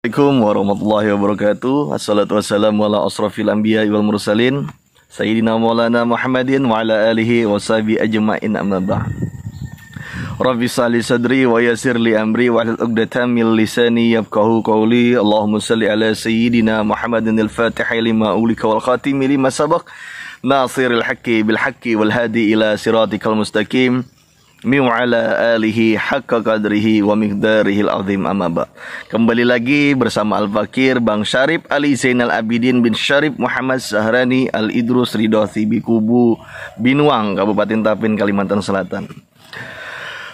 Assalamualaikum warahmatullahi wabarakatuh. Assalatu wassalamu ala asrafil anbiya wal mursalin Sayyidina Maulana Muhammadin wa ala alihi wa sahbihi ajma'in, amma ba'd. Rabbi shalli sadri wa yassir li amri wa hlul 'uqdatam min lisani yafqahu qawli. Allahumma shalli ala Sayyidina Muhammadin al-Fatih lima ulika wal khatimi lima sabaq nasiril haqqi bil haqqi wal hadi ila siratikal mustaqim min ala alihi haqqa qadrihi wa miqdarihil azim, amma ba. Kembali lagi bersama Al-Fakir Bang Syarif Ali Zainal Abidin bin Syarif Muhammad Sahrani Al-Idrus Ridho Thibi Kubu Binuang, Kabupaten Tapin, Kalimantan Selatan.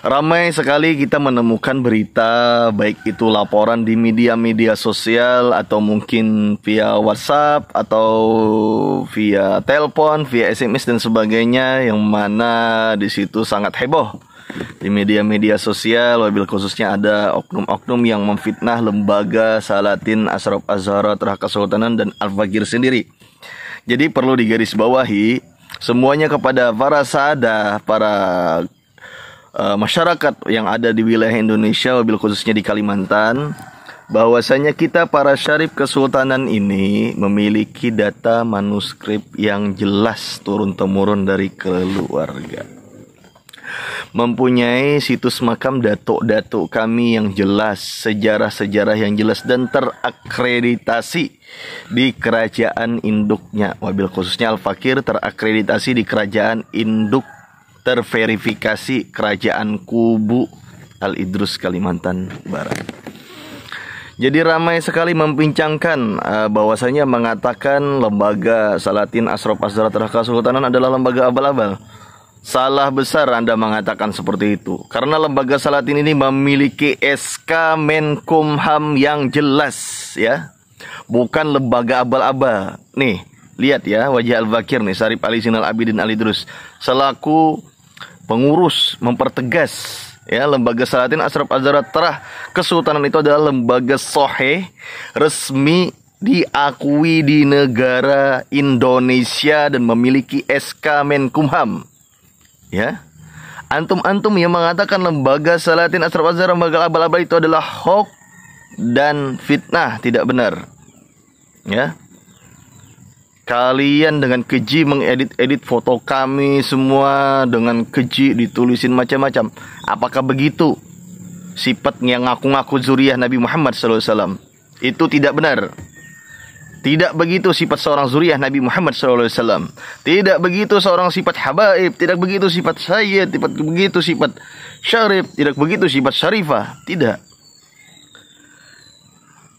Ramai sekali kita menemukan berita, baik itu laporan di media-media sosial atau mungkin via WhatsApp atau via telepon, via SMS dan sebagainya, yang mana di situ sangat heboh. Di media-media sosial, wabil khususnya ada oknum-oknum yang memfitnah lembaga Salatin Ashraf Az-Zahra Terah Kesultanan dan Al-Fakir sendiri. Jadi perlu digarisbawahi semuanya kepada para sahadah, para masyarakat yang ada di wilayah Indonesia, wabil khususnya di Kalimantan, bahwasanya kita para syarif kesultanan ini memiliki data manuskrip yang jelas turun-temurun dari keluarga, mempunyai situs makam datuk-datuk kami yang jelas, sejarah-sejarah yang jelas dan terakreditasi di kerajaan induknya, wabil khususnya Al-Fakir terakreditasi di kerajaan induk terverifikasi Kerajaan Kubu Al-Idrus Kalimantan Barat. Jadi ramai sekali membincangkan bahwasanya mengatakan lembaga Salatin Ashraf Az-Zahra Terah Kesultanan adalah lembaga abal-abal. Salah besar Anda mengatakan seperti itu, karena lembaga Salatin ini memiliki SK Menkumham yang jelas, ya, bukan lembaga abal-abal. Nih, lihat ya wajah Al-Fakir nih, Syarif Ali Zainal Abidin Al-Idrus selaku pengurus mempertegas, ya, lembaga Salatin Ashraf Az-Zahra Terah Kesultanan itu adalah lembaga sahih, resmi, diakui di negara Indonesia dan memiliki SK Menkumham. Ya, antum-antum yang mengatakan lembaga Salatin Ashraf Az-Zahra lembaga abal-abal itu adalah hoax dan fitnah, tidak benar. Ya, kalian dengan keji mengedit-edit foto kami semua, dengan keji ditulisin macam-macam. Apakah begitu sifat yang ngaku-ngaku zuriyah Nabi Muhammad SAW? Itu tidak benar. Tidak begitu sifat seorang zuriyah Nabi Muhammad SAW. Tidak begitu seorang sifat habaib. Tidak begitu sifat sayyid. Tidak begitu sifat syarif. Tidak begitu sifat syarifah. Tidak.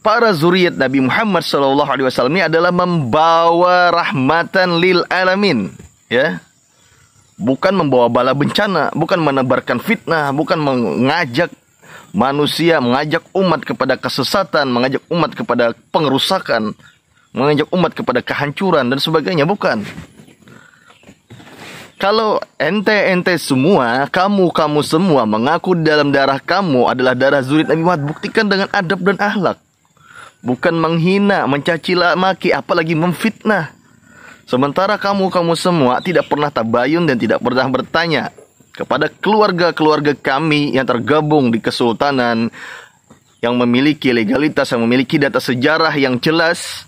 Para zuriat Nabi Muhammad SAW ini adalah membawa rahmatan lil alamin, ya, bukan membawa bala bencana, bukan menebarkan fitnah, bukan mengajak manusia, mengajak umat kepada kesesatan, mengajak umat kepada pengerusakan, mengajak umat kepada kehancuran dan sebagainya, bukan. Kalau ente semua, kamu semua mengaku dalam darah kamu adalah darah zuriat Nabi Muhammad, buktikan dengan adab dan akhlak. Bukan menghina, mencaci maki, apalagi memfitnah. Sementara kamu semua tidak pernah tabayun dan tidak pernah bertanya kepada keluarga-keluarga kami yang tergabung di kesultanan, yang memiliki legalitas, yang memiliki data sejarah yang jelas,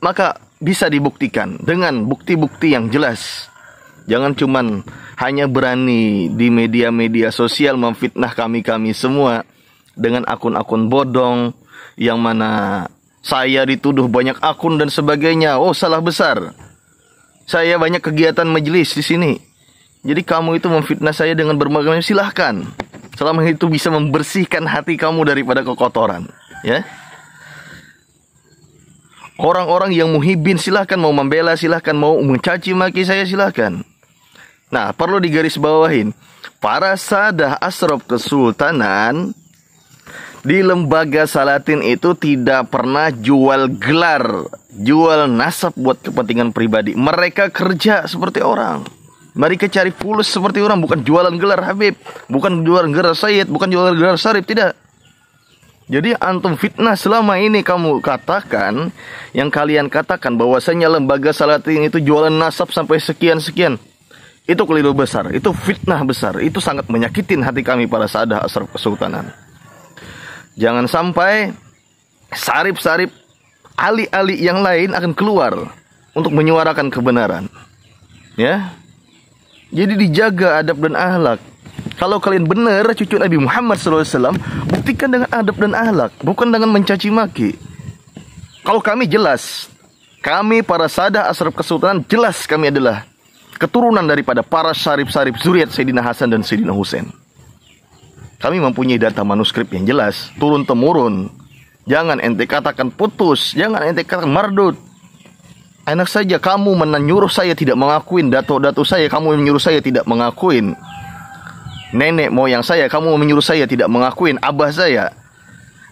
maka bisa dibuktikan dengan bukti-bukti yang jelas. Jangan cuman hanya berani di media-media sosial memfitnah kami semua dengan akun-akun bodong, yang mana saya dituduh banyak akun dan sebagainya. Oh, salah besar. Saya banyak kegiatan majelis di sini. Jadi kamu itu memfitnah saya dengan berbagai, silahkan. Selama itu bisa membersihkan hati kamu daripada kekotoran, ya. Orang-orang yang muhibin silahkan, mau membela silahkan, mau mencaci maki saya silahkan. Nah, perlu digarisbawahin, para sadah Ashraf Kesultanan di lembaga Salatin itu tidak pernah jual gelar, jual nasab buat kepentingan pribadi. Mereka kerja seperti orang. Mereka cari fulus seperti orang, bukan jualan gelar Habib, bukan jualan gelar Sayyid, bukan jualan gelar Syarif, tidak. Jadi antum fitnah selama ini kamu katakan, yang kalian katakan bahwasanya lembaga Salatin itu jualan nasab sampai sekian-sekian. Itu keliru besar, itu fitnah besar, itu sangat menyakitin hati kami para sahadah Ashraf Kesultanan. Jangan sampai sarip-sarip ali-ali yang lain akan keluar untuk menyuarakan kebenaran. Ya. Jadi dijaga adab dan akhlak. Kalau kalian benar cucu Nabi Muhammad SAW, buktikan dengan adab dan akhlak, bukan dengan mencaci maki. Kalau kami jelas, kami para Sadah Ashraf Kesultanan jelas kami adalah keturunan daripada para sarip-sarip zuriat Sayyidina Hasan dan Sayyidina Husain. Kami mempunyai data manuskrip yang jelas, turun-temurun. Jangan ente katakan putus, jangan ente katakan mardut. Enak saja kamu menyuruh saya tidak mengakuin dato-dato saya, kamu menyuruh saya tidak mengakuin nenek moyang saya, kamu menyuruh saya tidak mengakuin abah saya.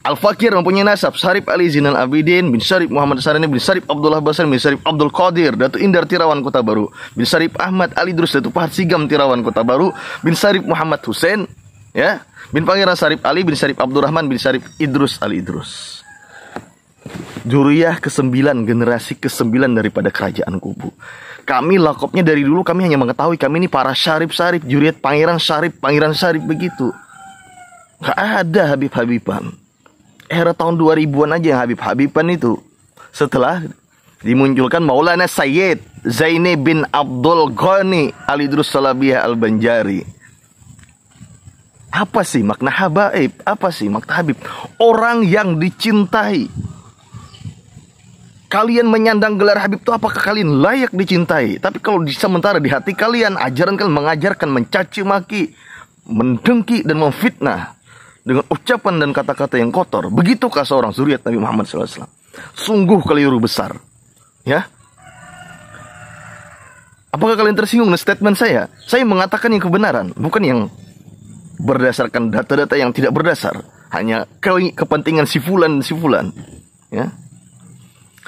Al-Fakir mempunyai nasab Syarif Ali Zainal Abidin bin Syarif Muhammad Sarani bin Syarif Abdullah Basar bin Syarif Abdul Qadir Datuk Indar Tirawan Kota Baru bin Syarif Ahmad Ali Drus Datuk Pahat Sigam Tirawan Kota Baru bin Syarif Muhammad Hussein, ya, bin Pangeran Syarif Ali bin Syarif Abdurrahman bin Syarif Idrus Ali Idrus. Zuriyah ke-9, generasi ke-9 daripada kerajaan Kubu. Kami lakopnya dari dulu kami hanya mengetahui kami ini para syarif-syarif, zuriat Pangeran Syarif begitu. Gak ada Habib-Habiban. Era tahun 2000-an aja yang Habib-Habiban itu. Setelah dimunculkan Maulana Sayyid Zaini bin Abdul Ghani Al-Idrus Salabiyah Al-Banjari. Apa sih makna habaib? Apa sih makna habib? Orang yang dicintai. Kalian menyandang gelar habib itu apakah kalian layak dicintai? Tapi kalau sementara di hati kalian, ajaran kalian mengajarkan mencaci maki, mendengki dan memfitnah dengan ucapan dan kata-kata yang kotor. Begitukah seorang zuriat Nabi Muhammad SAW? Sungguh keliru besar. Ya. Apakah kalian tersinggung dengan statement saya? Saya mengatakan yang kebenaran, bukan yang berdasarkan data-data yang tidak berdasar, hanya kepentingan si fulan. Ya.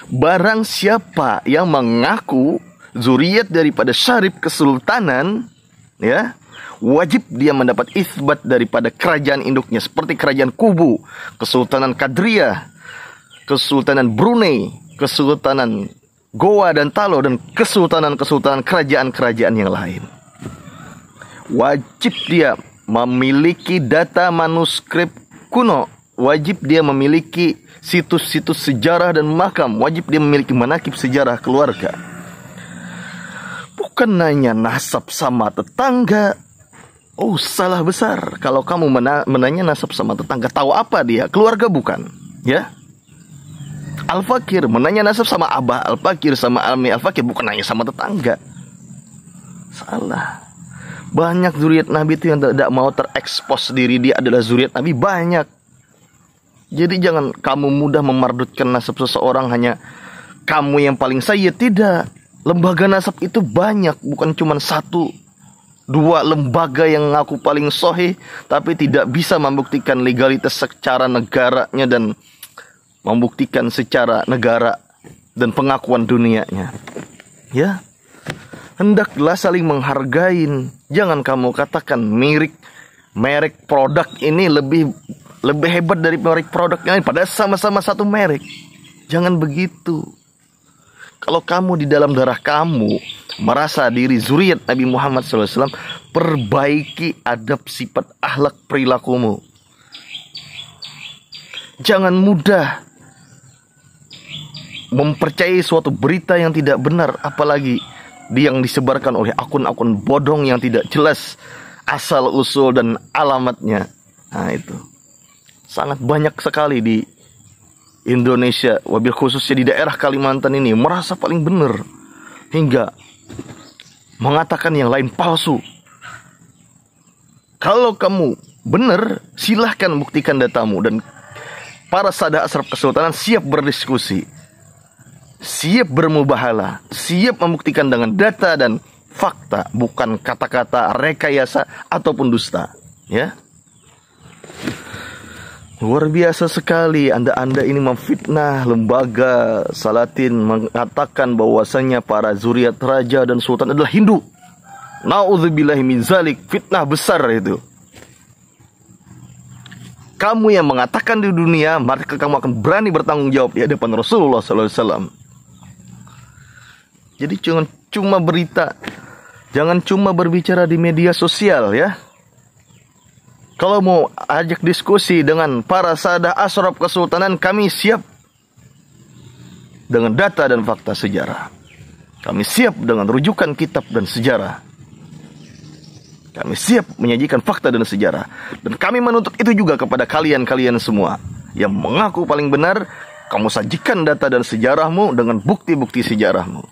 Barang siapa yang mengaku zuriat daripada syarif kesultanan, ya, wajib dia mendapat isbat daripada kerajaan induknya, seperti kerajaan Kubu, Kesultanan Kadriyah, Kesultanan Brunei, Kesultanan Goa dan Talo, dan kesultanan-kesultanan kerajaan-kerajaan yang lain. Wajib dia memiliki data manuskrip kuno, wajib dia memiliki situs-situs sejarah dan makam, wajib dia memiliki manakib sejarah keluarga. Bukan nanya nasab sama tetangga. Oh, salah besar kalau kamu menanya nasab sama tetangga. Tahu apa dia? Keluarga bukan, ya. Al-Fakir menanya nasab sama Abah Al-Fakir, sama Almi Al-Fakir, bukan nanya sama tetangga. Salah. Banyak zuriat Nabi itu yang tidak mau terekspos diri dia adalah zuriat Nabi, banyak. Jadi jangan kamu mudah memardutkan nasab seseorang hanya kamu yang paling sayyid. Tidak. Lembaga nasab itu banyak, bukan cuma 1-2 lembaga yang ngaku paling sahih, tapi tidak bisa membuktikan legalitas secara negaranya dan membuktikan secara negara dan pengakuan dunianya. Ya. Hendaklah saling menghargain. Jangan kamu katakan merek produk ini lebih hebat dari merek produk yang lain, padahal sama-sama satu merek. Jangan begitu. Kalau kamu di dalam darah kamu merasa diri zuriat Nabi Muhammad SAW, perbaiki adab, sifat, akhlak, perilakumu. Jangan mudah mempercayai suatu berita yang tidak benar, apalagi yang disebarkan oleh akun-akun bodong yang tidak jelas asal usul dan alamatnya. Nah, itu sangat banyak sekali di Indonesia, wabil khususnya di daerah Kalimantan ini, merasa paling benar hingga mengatakan yang lain palsu. Kalau kamu benar, silahkan buktikan datamu, dan para Sadah Ashraf Kesultanan siap berdiskusi, siap bermubahalah, siap membuktikan dengan data dan fakta, bukan kata-kata rekayasa ataupun dusta. Ya. Luar biasa sekali Anda ini memfitnah lembaga Salatin, mengatakan bahwasanya para zuriat raja dan sultan adalah Hindu. Na'udzubillahi min zalik, fitnah besar itu. Kamu yang mengatakan di dunia, maka kamu akan berani bertanggung jawab di hadapan Rasulullah SAW. Jadi jangan cuma berita, jangan cuma berbicara di media sosial, ya. Kalau mau ajak diskusi dengan para Sadah Ashraf Kesultanan, kami siap dengan data dan fakta sejarah. Kami siap dengan rujukan kitab dan sejarah. Kami siap menyajikan fakta dan sejarah. Dan kami menuntut itu juga kepada kalian-kalian semua yang mengaku paling benar. Kamu sajikan data dan sejarahmu dengan bukti-bukti sejarahmu.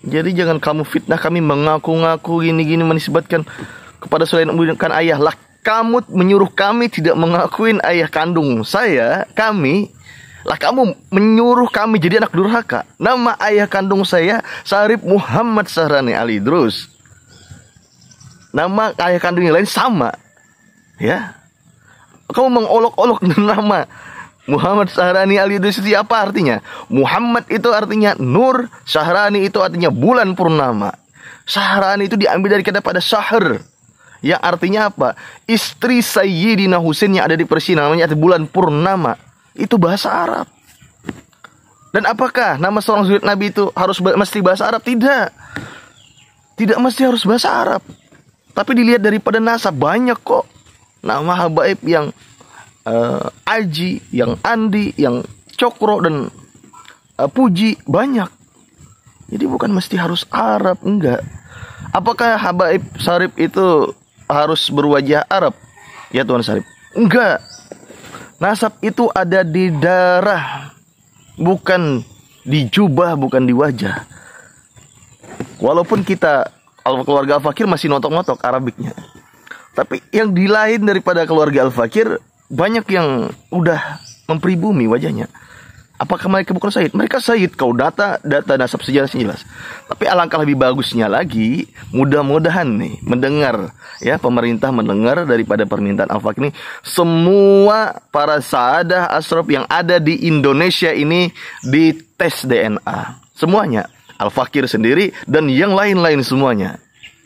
Jadi jangan kamu fitnah kami mengaku-ngaku gini-gini menisbatkan kepada selain membukan ayah. Lah kamu menyuruh kami tidak mengakuin ayah kandung saya, kami. Lah kamu menyuruh kami jadi anak durhaka. Nama ayah kandung saya Syarif Muhammad Sahrani Ali Idrus. Nama ayah kandung yang lain sama. Ya. Kamu mengolok-olok nama Muhammad Sahrani Ali Idrus itu apa artinya? Muhammad itu artinya nur, Sahrani itu artinya bulan purnama. Sahrani itu diambil dari kata pada syahr, yang artinya apa? Istri Sayyidina Husain yang ada di Persia, namanya bulan purnama. Itu bahasa Arab. Dan apakah nama seorang zuriat Nabi itu mesti bahasa Arab? Tidak. Tidak mesti harus bahasa Arab. Tapi dilihat daripada nasab, banyak kok nama habaib yang Aji, yang Andi, yang Cokro, dan Puji, banyak. Jadi bukan mesti harus Arab, enggak. Apakah habaib Syarif itu harus berwajah Arab? Ya Tuan Syarif, enggak. Nasab itu ada di darah, bukan di jubah, bukan di wajah. Walaupun kita keluarga Al-Fakir masih notok-notok Arabiknya, tapi yang di lain daripada keluarga Al-Fakir banyak yang udah mempribumi wajahnya. Apakah mereka bukan Sayyid? Mereka Sayyid. Kau data nasab sejarahnya jelas. Tapi alangkah lebih bagusnya lagi, mudah-mudahan nih mendengar, ya, pemerintah mendengar daripada permintaan Al-Fakir ini, semua para saadah asraf yang ada di Indonesia ini dites DNA. Semuanya. Al-Fakir sendiri dan yang lain-lain semuanya.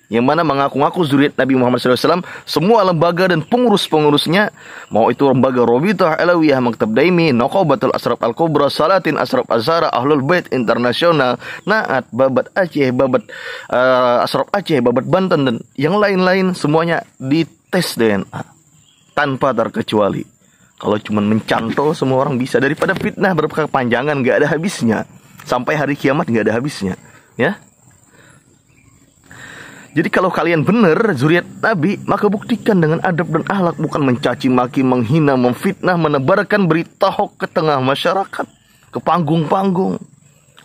Yang mana mengaku-ngaku zuriat Nabi Muhammad SAW, semua lembaga dan pengurus-pengurusnya, mau itu lembaga Robitah Alawiyah, Maktab Daimi, Nuqabatul Asraf Al-Kubra, Salatin Asraf Azhara, Ahlul Bait Internasional, Naat, Babat Aceh, Babat Asraf Aceh, Babat Banten, dan yang lain-lain semuanya dites DNA tanpa terkecuali. Kalau cuma mencantol semua orang bisa, daripada fitnah berkepanjangan gak ada habisnya, sampai hari kiamat gak ada habisnya, ya. Jadi kalau kalian benar zuriat Nabi, maka buktikan dengan adab dan akhlak, bukan mencaci maki, menghina, memfitnah, menebarkan berita hoax ke tengah masyarakat, ke panggung-panggung.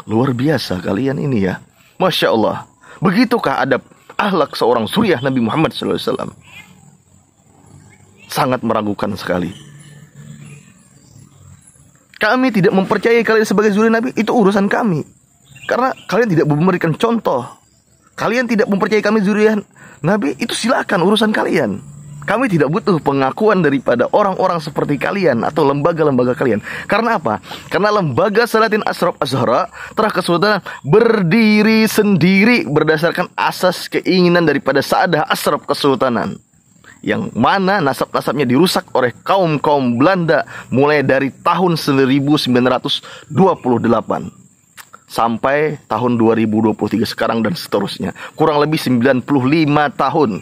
Luar biasa kalian ini ya. Masya Allah. Begitukah adab akhlak seorang zuriat Nabi Muhammad SAW? Sangat meragukan sekali. Kami tidak mempercayai kalian sebagai zuriat Nabi, itu urusan kami. Karena kalian tidak memberikan contoh. Kalian tidak mempercayai kami zuriat Nabi, itu silakan, urusan kalian. Kami tidak butuh pengakuan daripada orang-orang seperti kalian atau lembaga-lembaga kalian. Karena apa? Karena lembaga Salatin Asraf Azhara Terah Kesultanan berdiri sendiri berdasarkan asas keinginan daripada Saadah Asraf Kesultanan, yang mana nasab-nasabnya dirusak oleh kaum-kaum Belanda mulai dari tahun 1928 sampai tahun 2023 sekarang dan seterusnya. Kurang lebih 95 tahun,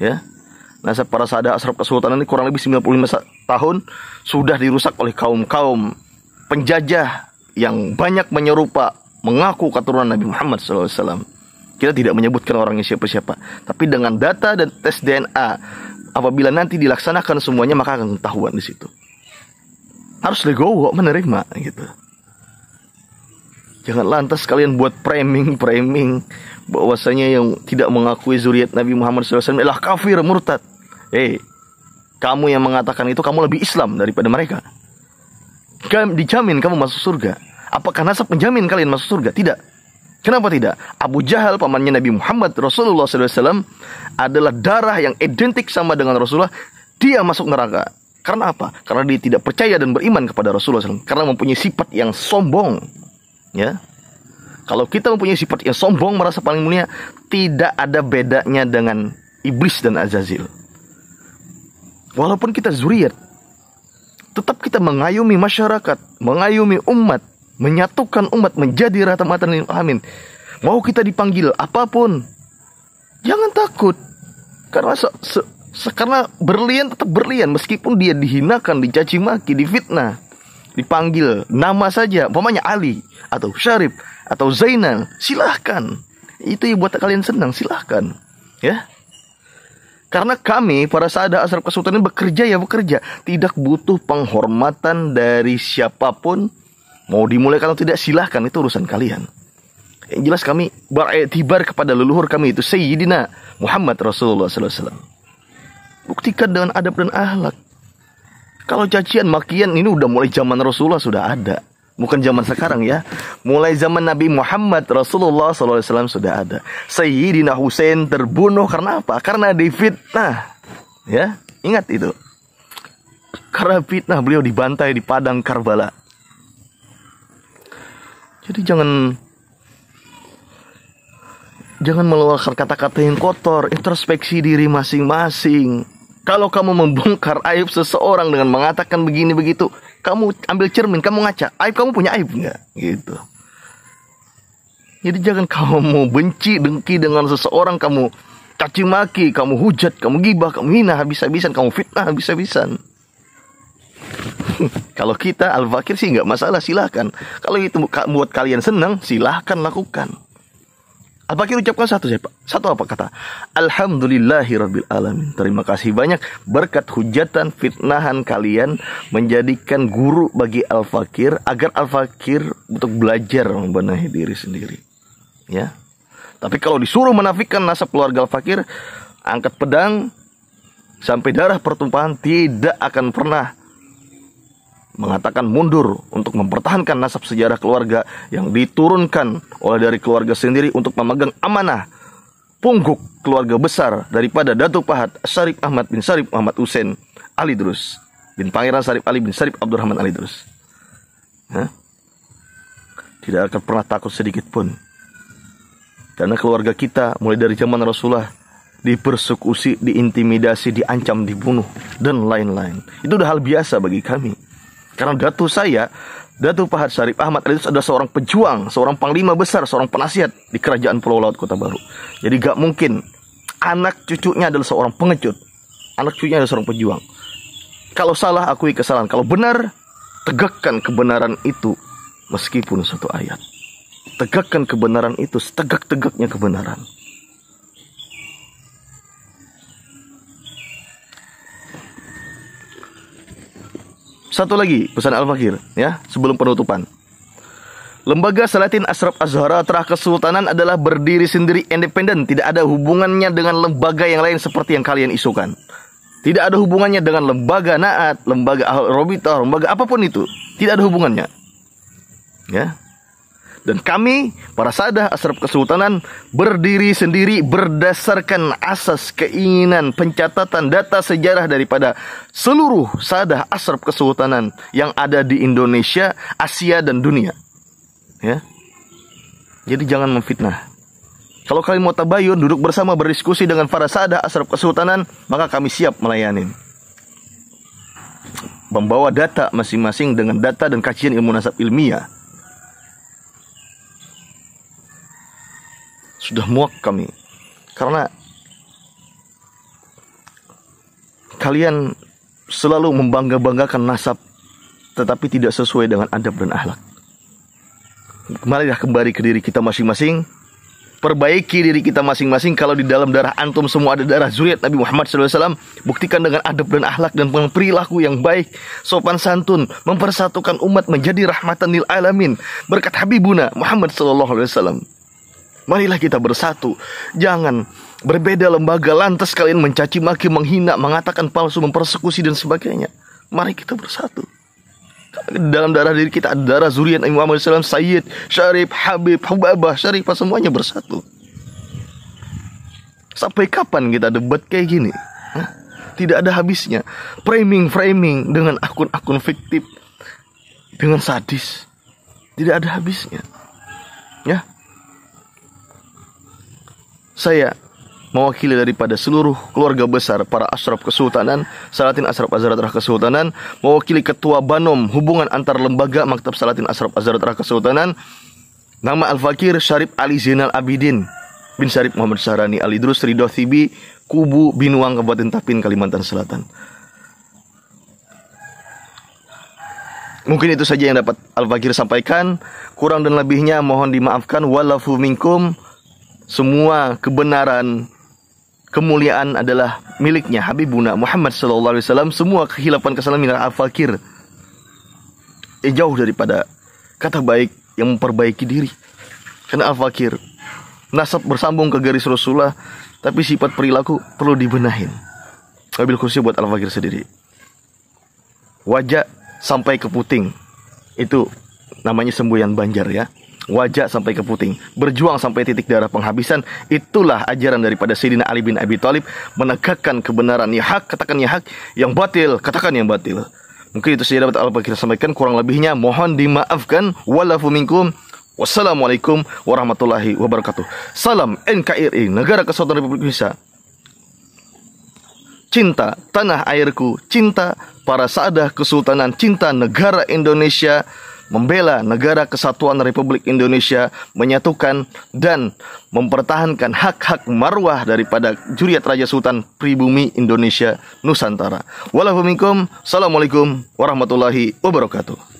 ya. Nasab para Saadah Asraf Kesultanan ini kurang lebih 95 tahun sudah dirusak oleh kaum-kaum penjajah yang banyak menyerupa mengaku keturunan Nabi Muhammad SAW. Kita tidak menyebutkan orangnya siapa-siapa, tapi dengan data dan tes DNA, apabila nanti dilaksanakan semuanya, maka akan ketahuan di situ. Harus legowo menerima gitu. Jangan lantas kalian buat framing bahwasanya yang tidak mengakui zuriat Nabi Muhammad SAW adalah kafir, murtad. Kamu yang mengatakan itu, kamu lebih Islam daripada mereka. Dijamin kamu masuk surga. Apakah nasab menjamin kalian masuk surga? Tidak. Kenapa tidak? Abu Jahal, pamannya Nabi Muhammad Rasulullah SAW, adalah darah yang identik sama dengan Rasulullah. Dia masuk neraka. Karena apa? Karena dia tidak percaya dan beriman kepada Rasulullah SAW. Karena mempunyai sifat yang sombong. Ya, kalau kita mempunyai sifat yang sombong, merasa paling mulia, tidak ada bedanya dengan iblis dan Azazil. Walaupun kita zuriat, tetap kita mengayomi masyarakat, mengayomi umat, menyatukan umat menjadi rahmatan lil alamin. Mau kita dipanggil apapun, jangan takut, karena Karena berlian tetap berlian, meskipun dia dihinakan, dicaci maki, difitnah, dipanggil nama saja, umpamanya Ali atau Syarif atau Zainal, silahkan. Itu yang buat kalian senang, silahkan. Ya. Karena kami para Sahadah Ashraf Kesultanan bekerja, tidak butuh penghormatan dari siapapun. Mau dimulai kalau tidak, silahkan, itu urusan kalian. Yang jelas kami beriktibar kepada leluhur kami itu Sayyidina Muhammad Rasulullah SAW. Buktikan dengan adab dan akhlak. Kalau cacian, makian ini udah mulai zaman Rasulullah sudah ada. Bukan zaman sekarang ya. Mulai zaman Nabi Muhammad Rasulullah SAW sudah ada. Sayyidina Husain terbunuh karena apa? Karena difitnah. Ya, ingat itu. Karena fitnah beliau dibantai di padang Karbala. Jadi jangan mengeluarkan kata-kata yang kotor. Introspeksi diri masing-masing. Kalau kamu membongkar aib seseorang dengan mengatakan begini begitu, kamu ambil cermin, kamu ngaca, aib kamu punya aib enggak? Gitu. Jadi jangan kamu benci, dengki dengan seseorang, kamu caci maki, kamu hujat, kamu gibah, kamu hina habis-habisan, kamu fitnah habis-habisan. Kalau kita Al-Fakir sih nggak masalah, silahkan. Kalau itu buat kalian senang, silahkan lakukan. Al-Fakir ucapkan satu apa kata? Alhamdulillahirabbil alamin. Terima kasih banyak berkat hujatan fitnahan kalian menjadikan guru bagi Al-Fakir agar Al-Fakir untuk belajar membenahi diri sendiri. Ya. Tapi kalau disuruh menafikan nasab keluarga Al-Fakir, angkat pedang sampai darah pertumpahan, tidak akan pernah mengatakan mundur untuk mempertahankan nasab sejarah keluarga yang diturunkan oleh dari keluarga sendiri untuk memegang amanah pungguk keluarga besar daripada Datuk Pahat Syarif Ahmad bin Syarif Muhammad Hussein Ali Drus bin Pangeran Syarif Ali bin Syarif Abdurrahman Ali Drus. Tidak akan pernah takut sedikit pun. Karena keluarga kita mulai dari zaman Rasulullah dipersekusi, diintimidasi, diancam, dibunuh, dan lain-lain. Itu udah hal biasa bagi kami. Karena Datuk Pahat Syarif Ahmad Ali adalah seorang pejuang, seorang panglima besar, seorang penasihat di Kerajaan Pulau Laut Kota Baru. Jadi gak mungkin anak cucunya adalah seorang pengecut. Anak cucunya adalah seorang pejuang. Kalau salah, akui kesalahan. Kalau benar, tegakkan kebenaran itu meskipun satu ayat. Tegakkan kebenaran itu setegak-tegaknya kebenaran. Satu lagi pesan Al-Fakir ya, sebelum penutupan. Lembaga Salatin Ashraf Azhara Terah Kesultanan adalah berdiri sendiri, independen, tidak ada hubungannya dengan lembaga yang lain seperti yang kalian isukan. Tidak ada hubungannya dengan lembaga Naat, lembaga Ahl-Robitah, lembaga apapun itu. Tidak ada hubungannya. Ya. Dan kami, para Sahadah Ashraf Kesultanan, berdiri sendiri berdasarkan asas keinginan pencatatan data sejarah daripada seluruh Sahadah Ashraf Kesultanan yang ada di Indonesia, Asia, dan dunia. Ya. Jadi jangan memfitnah. Kalau kalian mau tabayun, duduk bersama berdiskusi dengan para Sahadah Ashraf Kesultanan, maka kami siap melayani. Membawa data masing-masing dengan data dan kajian ilmu nasab ilmiah. Sudah muak kami. Karena kalian selalu membangga-banggakan nasab, tetapi tidak sesuai dengan adab dan akhlak. Marilah kembali ke diri kita masing-masing. Perbaiki diri kita masing-masing. Kalau di dalam darah antum semua ada darah zuriat Nabi Muhammad SAW, buktikan dengan adab dan akhlak dan perilaku yang baik, sopan santun, mempersatukan umat menjadi rahmatan lil alamin berkat Habibuna Muhammad SAW. Marilah kita bersatu. Jangan berbeda lembaga lantas kalian mencaci maki, menghina, mengatakan palsu, mempersekusi dan sebagainya. Mari kita bersatu. Dalam darah diri kita ada darah zuriat Nabi Muhammad SAW, Sayyid, Syarif, Habib, Hubabah, Syarifah, semuanya bersatu. Sampai kapan kita debat kayak gini? Tidak ada habisnya. Framing dengan akun-akun fiktif, dengan sadis. Tidak ada habisnya. Ya. Saya mewakili daripada seluruh keluarga besar para Ashraf Kesultanan, Salatin Ashraf Azhara Terah Kesultanan, mewakili Ketua Banom Hubungan Antar Lembaga Maktab Salatin Ashraf Azhara Terah Kesultanan, nama Al-Fakir Syarif Ali Zainal Abidin bin Syarif Muhammad Sahrani Ali Drus Ridho Thibi Kubu, Binuang, Kabupaten Tapin, Kalimantan Selatan. Mungkin itu saja yang dapat Al-Fakir sampaikan. Kurang dan lebihnya mohon dimaafkan. Walafu minkum. Semua kebenaran, kemuliaan adalah miliknya Habibuna Muhammad SAW. Semua kehilapan kesalahan milik Al-Fakir. Jauh daripada kata baik yang memperbaiki diri. Karena Al-Fakir nasab bersambung ke garis Rasulullah, tapi sifat perilaku perlu dibenahin. Wabil khusus buat Al-Fakir sendiri. Wajah sampai ke puting, itu namanya semboyan Banjar ya. Wajah sampai ke puting, berjuang sampai titik darah penghabisan. Itulah ajaran daripada Sayyidina Ali bin Abi Thalib. Menegakkan kebenaran, ya hak katakan ya hak, yang batil katakan yang batil. Mungkin itu saja dapat Al-Fakir sampaikan. Kurang lebihnya mohon dimaafkan. Walafu minkum. Wassalamualaikum warahmatullahi wabarakatuh. Salam NKRI, Negara Kesatuan Republik Indonesia. Cinta tanah airku, cinta para Saadah Kesultanan, cinta negara Indonesia, membela negara kesatuan Republik Indonesia, menyatukan dan mempertahankan hak-hak marwah daripada Juriat Raja Sultan Pribumi Indonesia Nusantara. Walaupun minkum, assalamualaikum warahmatullahi wabarakatuh.